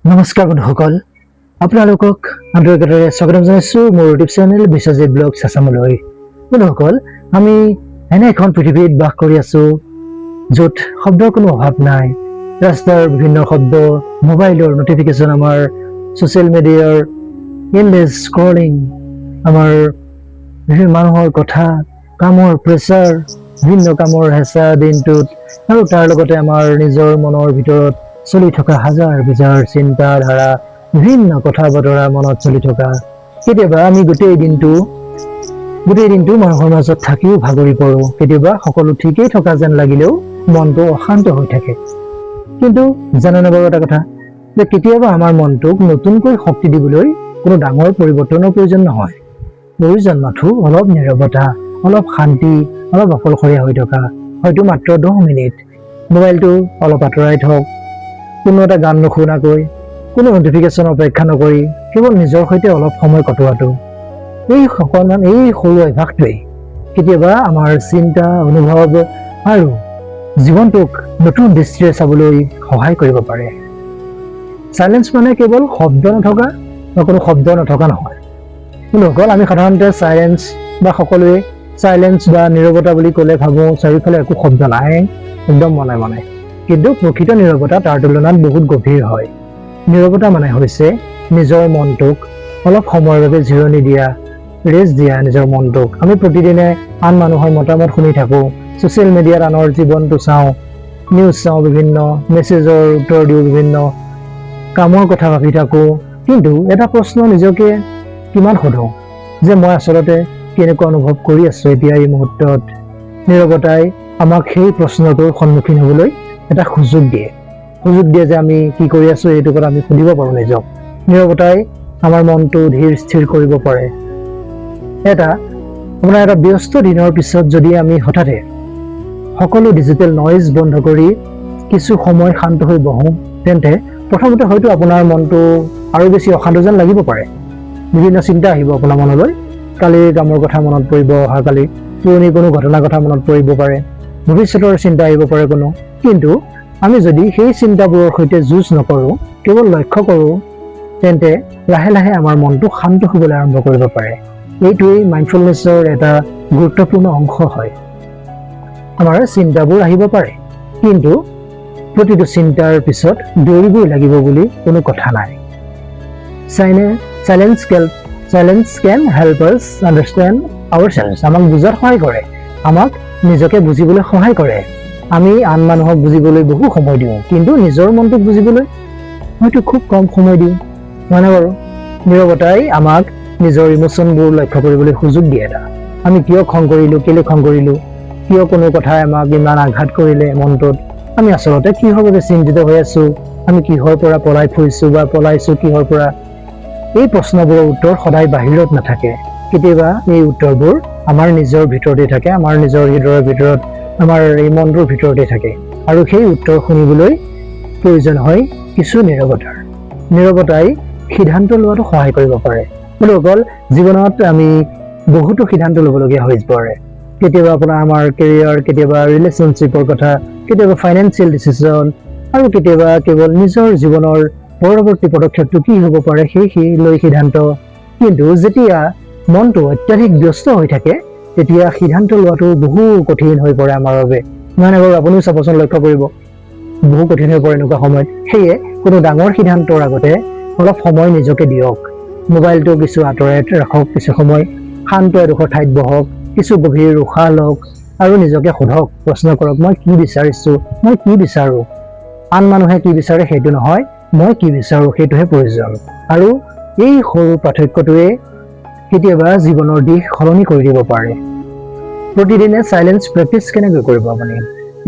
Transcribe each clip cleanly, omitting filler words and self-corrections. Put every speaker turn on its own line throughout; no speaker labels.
নমস্কাৰ বন্ধুসকল, আপোনালোকক আন্তৰিকতাৰে স্বাগতম জনাইছোঁ মোৰ ইউটিউব চেনেল বিশ্বজিৎ ব্লগছ আছামলৈ। বন্ধুসকল, আমি এনে এখন পৃথিৱীত বাস কৰি আছোঁ য'ত শব্দৰ কোনো অভাৱ নাই। ৰাস্তাৰ বিভিন্ন শব্দ, মোবাইলৰ নটিফিকেশ্যন, আমাৰ ছ'চিয়েল মিডিয়াৰ এণ্ডলেছ স্ক্ৰলিং, আমাৰ বিভিন্ন মানুহৰ কথা, কামৰ প্ৰেছাৰ, বিভিন্ন কামৰ হেঁচা দিনটোত, আৰু তাৰ লগতে আমাৰ নিজৰ মনৰ ভিতৰত চলি থকা হাজাৰ বিজাৰ চিন্তা ধাৰা, বিভিন্ন কথা বতৰা মনত চলি থকা। কেতিয়াবা আমি গোটেই দিনটো মানুহৰ মাজত থাকিও ভাগৰি পৰোঁ। কেতিয়াবা সকলো ঠিকেই থকা যেন লাগিলেও মনটো অশান্ত হৈ থাকে। কিন্তু জানেনে বাৰু এটা কথা, যে কেতিয়াবা আমাৰ মনটোক নতুনকৈ শক্তি দিবলৈ কোনো ডাঙৰ পৰিৱৰ্তনৰ প্ৰয়োজন নহয়। প্ৰয়োজন মাথো অলপ নীৰৱতা, অলপ শান্তি, অলপ অকলশৰীয়া হৈ থকা। হয়তো মাত্ৰ 10 মিনিট মোবাইলটো অলপ আঁতৰাই থওক, কোনো এটা গান নুশুনাকৈ, কোনো নটিফিকেশ্যন অপেক্ষা নকৰি কেৱল নিজৰ সৈতে অলপ সময় কটোৱাটো। এই সৰু অভ্যাসটোৱেই কেতিয়াবা আমাৰ চিন্তা, অনুভৱ আৰু জীৱনটোক নতুন দৃষ্টিৰে চাবলৈ সহায় কৰিব পাৰে। চাইলেন্স মানে কেৱল শব্দ নথকা বা কোনো শব্দ নথকা নহয়। বন্ধুসকল, আমি সাধাৰণতে সকলোৱে চাইলেন্স বা নীৰৱতা বুলি ক'লে ভাবোঁ চাৰিওফালে একো শব্দ নাই, একদম মনে মনে। কিন্তু প্ৰকৃত নীৰৱতা তাৰ তুলনাত বহুত গভীৰ হয়। নীৰৱতা মানে হৈছে নিজৰ মনটোক অলপ সময়ৰ বাবে জিৰণি দিয়া, ৰেষ্ট দিয়া নিজৰ মনটোক। আমি প্ৰতিদিনে আন মানুহৰ মতামত শুনি থাকোঁ, ছ'চিয়েল মিডিয়াত আনৰ জীৱনটো চাওঁ, নিউজ চাওঁ, বিভিন্ন মেছেজৰ উত্তৰ দিওঁ, বিভিন্ন কামৰ কথা ভাবি থাকোঁ। কিন্তু এটা প্ৰশ্ন নিজকে কিমান সোধোঁ যে মই আচলতে কেনেকুৱা অনুভৱ কৰি আছোঁ এতিয়া এই মুহূৰ্তত। নীৰৱতাই আমাক সেই প্ৰশ্নটোৰ সন্মুখীন হ'বলৈ এটা সুযোগ দিয়ে যে আমি কি কৰি আছোঁ এইটো কথা আমি সুধিব পাৰোঁ নিজক। নীৰৱতাই আমাৰ মনটো ধীৰ স্থিৰ কৰিব পাৰে। এটা ব্যস্ত দিনৰ পিছত যদি আমি হঠাতে সকলো ডিজিটেল নইজ বন্ধ কৰি কিছু সময় শান্ত হৈ বহোঁ, তেন্তে প্ৰথমতে হয়তো আপোনাৰ মনটো আৰু বেছি অশান্ত যেন লাগিব পাৰে। বিভিন্ন চিন্তা আহিব আপোনাৰ মনলৈ, কালিৰ কামৰ কথা মনত পৰিব, অহাকালি পুৰণি কোনো ঘটনাৰ কথা মনত পৰিব পাৰে, ভৱিষ্যতৰ চিন্তা আহিব পাৰে কোনো। কিন্তু আমি যদি সেই চিন্তাবোৰৰ সৈতে যুঁজ নকৰোঁ, কেৱল লক্ষ্য কৰোঁ, তেন্তে লাহে লাহে আমাৰ মনটো শান্ত হ'বলৈ আৰম্ভ কৰিব পাৰে। এইটোৱেই মাইণ্ডফুলনেছৰ এটা গুৰুত্বপূৰ্ণ অংশ হয়। আমাৰ চিন্তাবোৰ আহিব পাৰে, কিন্তু প্ৰতিটো চিন্তাৰ পিছত দৌৰিবই লাগিব বুলি কোনো কথা নাই। চাইলেন্স কেন হেল্প আছ আণ্ডাৰষ্টেণ্ড আৱাৰছেল্ভছ। আমাক বুজাত সহায় কৰে, আমাক নিজকে বুজিবলৈ সহায় কৰে। আমি আন মানুহক বুজিবলৈ বহু সময় দিওঁ, কিন্তু নিজৰ মনটোক বুজিবলৈ হয়তো খুব কম সময় দিওঁ, মানে বাৰু। নীৰৱতাই আমাক নিজৰ ইমোশ্যনবোৰ লক্ষ্য কৰিবলৈ সুযোগ দিয়ে। আমি কিয় খং কৰিলোঁ, কেলৈ খং কৰিলোঁ, কিয় কোনো কথাই আমাক ইমান আঘাত কৰিলে মনটোত, আমি আচলতে কিহৰ বাবে চিন্তিত হৈ আছোঁ, আমি কিহৰ পৰা পলাই ফুৰিছোঁ বা পলাইছোঁ কিহৰ পৰা। এই প্ৰশ্নবোৰৰ উত্তৰ সদায় বাহিৰত নাথাকে। কেতিয়াবা এই উত্তৰবোৰ আমাৰ নিজৰ ভিতৰতে থাকে, আমাৰ নিজৰ হৃদয়ৰ ভিতৰত, আমাৰ এই মনটোৰ ভিতৰতে থাকে। আৰু সেই উত্তৰ শুনিবলৈ প্ৰয়োজন হয় কিছু নীৰৱতাৰ। নীৰৱতাই সিদ্ধান্ত লোৱাটো সহায় কৰিব পাৰে। বন্ধুসকল, জীৱনত আমি বহুতো সিদ্ধান্ত ল'বলগীয়া হৈ পৰে। কেতিয়াবা আমাৰ কেৰিয়াৰ, কেতিয়াবা ৰিলেশ্যনশ্বিপৰ কথা, কেতিয়াবা ফাইনেন্সিয়েল ডিচিশ্যন, আৰু কেতিয়াবা কেৱল নিজৰ জীৱনৰ পৰৱৰ্তী পদক্ষেপটো কি হ'ব পাৰে সেই লৈ সিদ্ধান্ত। কিন্তু যেতিয়া মনটো অত্যাধিক ব্যস্ত হৈ থাকে, তেতিয়া সিদ্ধান্ত লোৱাটো বহু কঠিন হৈ পৰে আমাৰ বাবে। মানে বাৰু আপুনিও চাবচোন, লক্ষ্য কৰিব, বহু কঠিন হৈ পৰে এনেকুৱা সময়ত। সেয়ে কোনো ডাঙৰ সিদ্ধান্তৰ আগতে অলপ সময় নিজকে দিয়ক। মোবাইলটো কিছু আঁতৰাই ৰাখক, কিছু সময় শান্ত এডোখৰ ঠাইত বহক, কিছু গভীৰ উশাহ লওক আৰু নিজকে সোধক, প্ৰশ্ন কৰক, মই কি বিচাৰিছোঁ, মই কি বিচাৰোঁ। আন মানুহে কি বিচাৰে সেইটো নহয়, মই কি বিচাৰোঁ সেইটোহে প্ৰয়োজন। আৰু এই সৰু পাৰ্থক্যটোৱে কেতিয়াবা জীৱনৰ দিশ সলনি কৰি দিব পাৰে। প্ৰতিদিনে চাইলেন্স প্ৰেক্টিচ কেনেকৈ কৰিব আপুনি?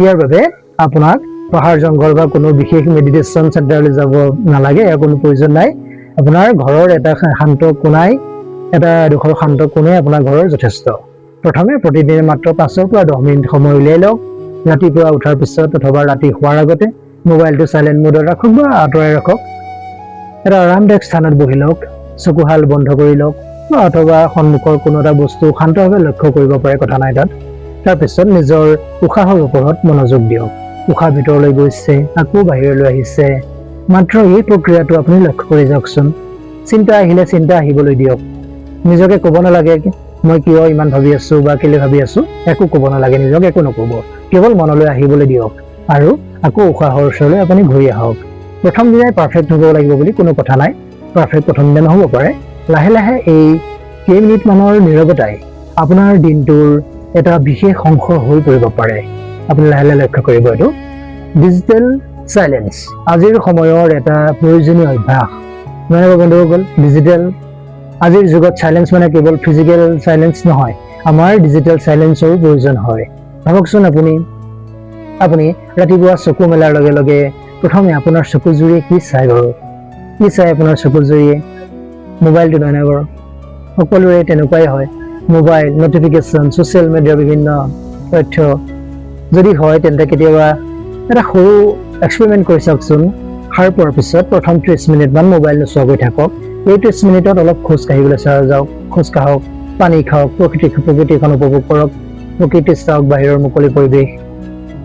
ইয়াৰ বাবে আপোনাক পাহাৰ জংঘল বা কোনো বিশেষ মেডিটেশ্যন চেণ্টাৰলৈ যাব নালাগে, ইয়াৰ কোনো প্ৰয়োজন নাই। আপোনাৰ ঘৰৰ এডোখৰ শান্ত কোণে আপোনাৰ ঘৰৰ যথেষ্ট। প্ৰথমে প্ৰতিদিনে মাত্ৰ 5 পৰা 10 মিনিট সময় উলিয়াই লওক। ৰাতিপুৱা উঠাৰ পিছত অথবা ৰাতি শোৱাৰ আগতে মোবাইলটো চাইলেণ্ট মোডত ৰাখক বা আঁতৰাই ৰাখক। এটা আৰামদায়ক স্থানত বহি লওক, চকুহাল বন্ধ কৰি লওক, অথবা সন্মুখৰ কোনো এটা বস্তু শান্তভাৱে লক্ষ্য কৰিব পাৰে, কথা নাই তাত। তাৰপিছত নিজৰ উশাহৰ ওপৰত মনোযোগ দিয়ক। উশাহ ভিতৰলৈ গৈছে, আকৌ বাহিৰলৈ আহিছে, মাত্ৰ এই প্ৰক্ৰিয়াটো আপুনি লক্ষ্য কৰি যাওকচোন। চিন্তা আহিলে চিন্তা আহিবলৈ দিয়ক। নিজকে ক'ব নালাগে মই কিয় ইমান ভাবি আছো বা কেলে ভাবি আছো, একো ক'ব নালাগে, নিজক একো নক'ব, কেৱল মনলৈ আহিবলৈ দিয়ক আৰু আকৌ উশাহৰ ওচৰলৈ আপুনি ঘূৰি আহক। প্ৰথম দিনাই পাৰফেক্ট হ'ব লাগিব বুলি কোনো কথা নাই, পাৰফেক্ট প্ৰথম দিনা নহ'ব পাৰে। লাহে লাহে এই কেইমিনিটমানৰ নীৰৱতাই আপোনাৰ দিনটোৰ এটা বিশেষ অংশ হৈ পৰিব পাৰে। আপুনি লাহে লাহে লক্ষ্য কৰিব এইটো। ডিজিটেল চাইলেন্স আজিৰ সময়ৰ এটা প্ৰয়োজনীয় অভ্যাস। মানে বন্ধুসকল, ডিজিটেল আজিৰ যুগত চাইলেন্স মানে কেৱল ফিজিকেল চাইলেন্স নহয়, আমাৰ ডিজিটেল চাইলেন্সৰো প্ৰয়োজন হয়। ভাবকচোন আপুনি ৰাতিপুৱা চকু মেলাৰ লগে লগে প্ৰথমে আপোনাৰ চকু জুৰিয়ে কি চাই বাৰু? কি চাই আপোনাৰ চকু জুৰিয়ে? মোবাইলটো নহয় নে বাৰু? সকলোৰে তেনেকুৱাই হয়। মোবাইল, নটিফিকেশ্যন, ছ'চিয়েল মিডিয়াৰ বিভিন্ন তথ্য। যদি হয় তেন্তে কেতিয়াবা এটা সৰু এক্সপেৰিমেণ্ট কৰি চাওকচোন। সাৰ পোৱাৰ পিছত প্ৰথম 30 মিনিটমান মোবাইল নোচোৱাকৈ থাকক। এই 30 মিনিটত অলপ খোজ কাঢ়িবলৈ যাওক, খোজ কাঢ়ক, পানী খাওক, প্ৰকৃতিখন উপভোগ কৰক, প্ৰকৃতি চাওক, বাহিৰৰ মুকলি পৰিৱেশ,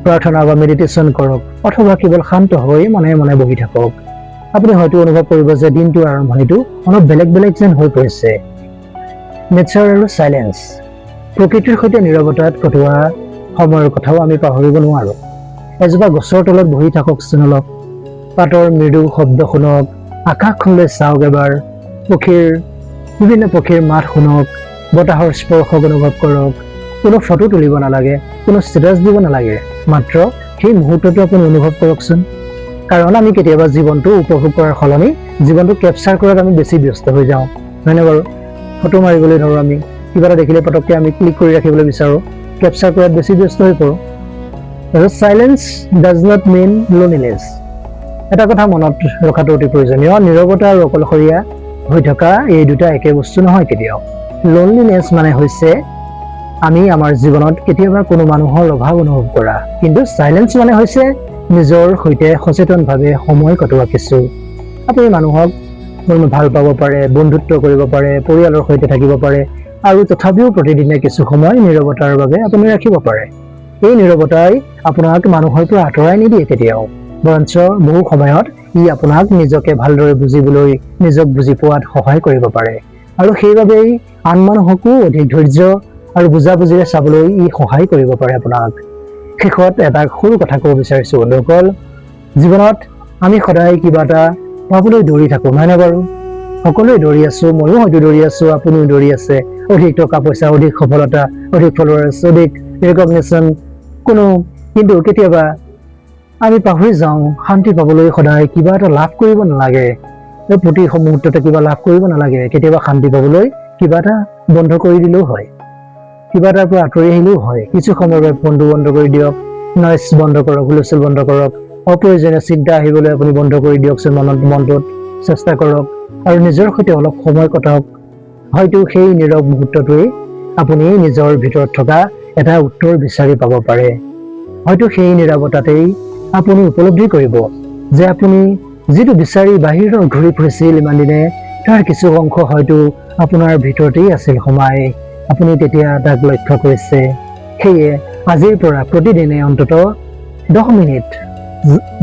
প্ৰাৰ্থনা বা মেডিটেশ্যন কৰক, অথবা কেৱল শান্ত হৈ মনে মনে বহি থাকক। আপুনি হয়তো অনুভৱ কৰিব যে দিনটোৰ আৰম্ভণিটো অলপ বেলেগ বেলেগ যেন হৈ পৰিছে। নেচাৰ আৰু চাইলেন্স, প্ৰকৃতিৰ সৈতে নীৰৱতাত কটোৱা সময়ৰ কথাও আমি পাহৰিব নোৱাৰো। এজোপা গছৰ তলত বহি থাককচোন অলপ, পাতৰ মৃদু শব্দ শুনক, আকাশখনলৈ চাওক এবাৰ, বিভিন্ন পক্ষীৰ মাত শুনক, বতাহৰ স্পৰ্শক অনুভৱ কৰক। কোনো ফটো তুলিব নালাগে, কোনো ষ্টেটাছ দিব নালাগে, মাত্ৰ সেই মুহূৰ্তটো আপুনি অনুভৱ কৰকচোন। কাৰণ আমি কেতিয়াবা জীৱনটো উপভোগ কৰাৰ সলনি জীৱনটো কেপচাৰ কৰাত আমি বেছি ব্যস্ত হৈ যাওঁ, হয়নে বাৰু? ফটো মাৰিবলৈ ধৰোঁ, আমি কিবা এটা দেখিলে পটককৈ আমি ক্লিক কৰি ৰাখিবলৈ বিচাৰোঁ, কেপচাৰ কৰাত বেছি ব্যস্ত হৈ পৰোঁ। Silence does not mean loneliness. এটা কথা মনত ৰখাটো অতি প্ৰয়োজনীয়, নীৰৱতা আৰু অকলশৰীয়া হৈ থকা এই দুটা একে বস্তু নহয় কেতিয়াও। লোনলিনেছ মানে হৈছে আমি আমাৰ জীৱনত কেতিয়াবা কোনো মানুহৰ অভাৱ অনুভৱ কৰা, কিন্তু চাইলেন্স মানে হৈছে নিজৰ সৈতে সচেতনভাৱে সময় কটোৱা কিছু। আপুনি মানুহক ভাল পাব পাৰে, বন্ধুত্ব কৰিব পাৰে, পৰিয়ালৰ সৈতে থাকিব পাৰে, আৰু তথাপিও প্ৰতিদিনে কিছু সময় নীৰৱতাৰ বাবে আপুনি ৰাখিব পাৰে। এই নীৰৱতাই আপোনাক মানুহৰ পৰা আঁতৰাই নিদিয়ে কেতিয়াও, বৰঞ্চ বহু সময়ত ই আপোনাক নিজকে ভালদৰে বুজিবলৈ, নিজক বুজি পোৱাত সহায় কৰিব পাৰে। আৰু সেইবাবেই আন মানুহকো অধিক ধৈৰ্য আৰু বুজাবুজিৰে চাবলৈ ই সহায় কৰিব পাৰে আপোনাক। শেষত এটা সৰু কথা ক'ব বিচাৰিছো বন্ধুসকল, জীৱনত আমি সদায় কিবা এটা পাবলৈ দৌৰি থাকো, নহয়নে বাৰু? সকলোৱে দৌৰি আছো, ময়ো হয়তো দৌৰি আছো, আপুনিও দৌৰি আছে। অধিক টকা পইচা, অধিক সফলতা, অধিক ফলোৱাৰ্ছ, অধিক ৰেকগনিশ্যন, কিন্তু কেতিয়াবা আমি পাহৰি যাওঁ শান্তি পাবলৈ সদায় কিবা এটা লাভ কৰিব নালাগে, প্ৰতি মুহূৰ্ততে কিবা লাভ কৰিব নালাগে। কেতিয়াবা শান্তি পাবলৈ কিবা এটা বন্ধ কৰি দিলেও হয়, কিবা এটাৰ পৰা আঁতৰি আহিলেও হয়। কিছু সময়ৰ বাবে ফোনটো বন্ধ কৰি দিয়ক, নইজ বন্ধ কৰক, হুলস্থুল বন্ধ কৰক, অপ্ৰয়োজনীয় চিন্তা আহিবলৈ আপুনি বন্ধ কৰি দিয়কচোন মনটোত, চেষ্টা কৰক আৰু নিজৰ সৈতে অলপ সময় কটাওক। হয়তো সেই নীৰৱ মুহূৰ্তটোৱেই আপুনি নিজৰ ভিতৰত থকা এটা উত্তৰ বিচাৰি পাব পাৰে। হয়তো সেই নীৰৱতাতেই আপুনি উপলব্ধি কৰিব যে আপুনি যিটো বিচাৰি বাহিৰত ঘূৰি ফুৰিছিল ইমান দিনে, তাৰ কিছু অংশ হয়তো আপোনাৰ ভিতৰতেই আছিল সোমাই, আপুনি তেতিয়া তাক লক্ষ্য কৰিছে। সেয়ে আজিৰ পৰা প্ৰতিদিনে অন্তত 10 মিনিট,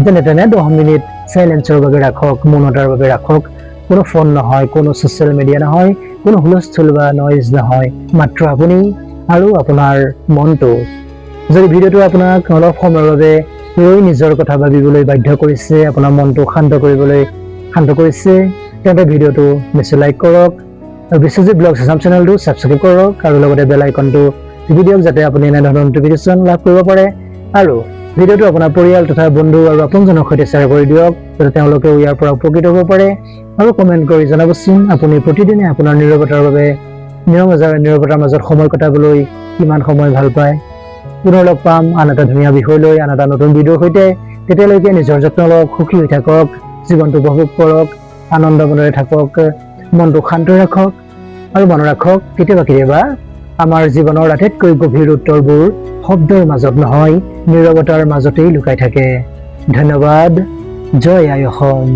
যেনে তেনে 10 মিনিট চাইলেন্সৰ বাবে ৰাখক, মৌনতাৰ বাবে ৰাখক। কোনো ফোন নহয়, কোনো ছ'চিয়েল মিডিয়া নহয়, কোনো হুলস্থুল বা নইজ নহয়, মাত্ৰ আপুনি আৰু আপোনাৰ মনটো। যদি ভিডিঅ'টো আপোনাক অলপ সময়ৰ বাবে নিজৰ কথা ভাবিবলৈ বাধ্য কৰিছে, আপোনাৰ মনটো শান্ত কৰিছে, তেন্তে ভিডিঅ'টো নিশ্চয় লাইক কৰক আৰু বিশ্বজিৎ ব্লগছ আছাম চেনেলটো ছাবস্ক্ৰাইব কৰক আৰু লগতে বেল আইকনটো টিপি দিয়ক, যাতে আপুনি এনেধৰণৰ নটিফিকেশ্যন লাভ কৰিব পাৰে। আৰু ভিডিঅ'টো আপোনাৰ পৰিয়াল তথা বন্ধু আৰু আপোনজনৰ সৈতে শ্বেয়াৰ কৰি দিয়ক, যাতে তেওঁলোকেও ইয়াৰ পৰা উপকৃত হ'ব পাৰে। আৰু কমেণ্ট কৰি জনাবচোন আপুনি প্ৰতিদিনে আপোনাৰ নীৰৱতাৰ মাজত সময় কটাবলৈ কিমান সময় ভাল পায়। পুনৰ লগ পাম আন এটা ধুনীয়া বিষয় লৈ, আন এটা নতুন ভিডিঅ'ৰ সৈতে। তেতিয়ালৈকে নিজৰ যত্ন লওক, সুখী হৈ থাকক, জীৱনটো উপভোগ কৰক, আনন্দ মনেৰে থাকক, মনটো শান্ত ৰাখক আৰু মনত ৰাখক, কেতিয়াবা আমাৰ জীৱনৰ আটাইতকৈ গভীৰ উত্তৰবোৰ শব্দৰ মাজত নহয়, নীৰৱতাৰ মাজতেই লুকাই থাকে। ধন্যবাদ। জয় আই অসম।